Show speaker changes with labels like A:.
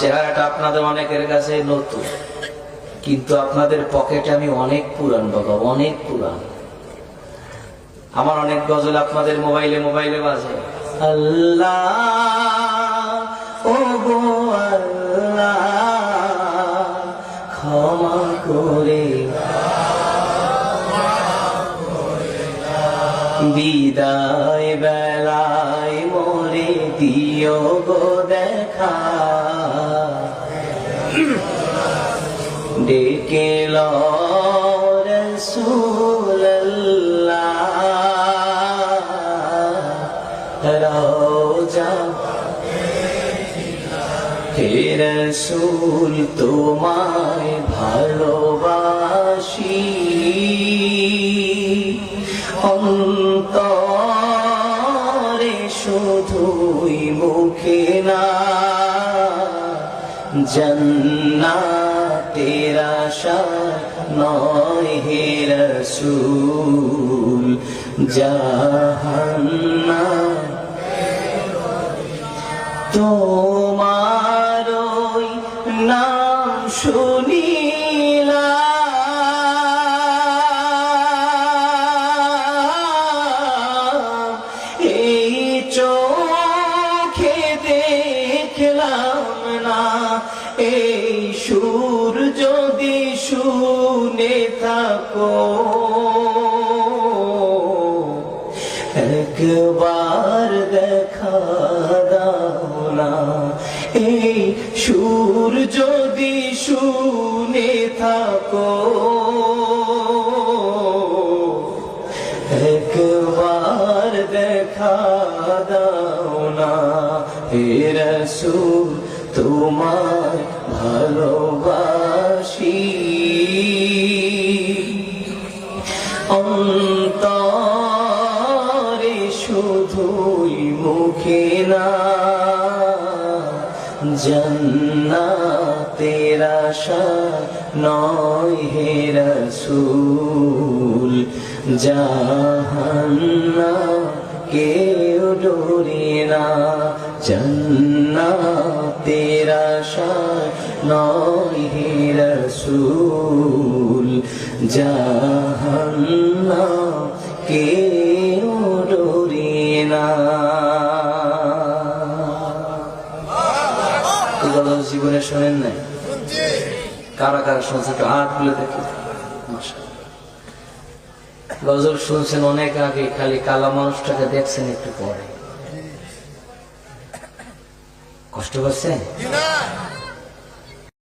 A: চেহারাটা আপনাদের অনেকের কাছে নতুন, কিন্তু আপনাদের পকেটে আমি অনেক পুরান বাবা, অনেক পুরান। আমার অনেক গজল আপনাদের মোবাইলে মোবাইলে বাজে। আল্লাহ ও গো আল্লাহ ক্ষমা করে বিদায় বেলায় মোরে দিও গো দেখা, ডেকে লো রাসূলুল্লাহ রওজা হে রাসূল তোমায় ভালোবাসি, অন্তরে শুধুই মুখে না, জান্নাতের আশা নয় হে রাসূল, জাহান্নাম তোমার ওই নাম শুনিলাম, এই চোখে দেখলাম না, এই সুর যদি শুনে থাকো একবার দেখা দাও না, এই সুর যদি শুনে থাকো একবার দেখা দাও না, হে রাসূল তোমায় ভালোবাসি, অন্তরে শুধুই মুখে না, জান্নাতের আশা নয় হে রাসূল, জাহান্নাম কেউ ডোরে না, জান্নাতের আশা নয় হে রাসূল, জাহান্নাম কেউ ডোরে না। জীবনে শোনেন নাই? কারা কারা শুনছে একটু হাত তুলে দেখি। গজল শুনছেন অনেক আগে, খালি কালা মানুষটাকে দেখছেন একটু পরে। কষ্ট পাচ্ছেন?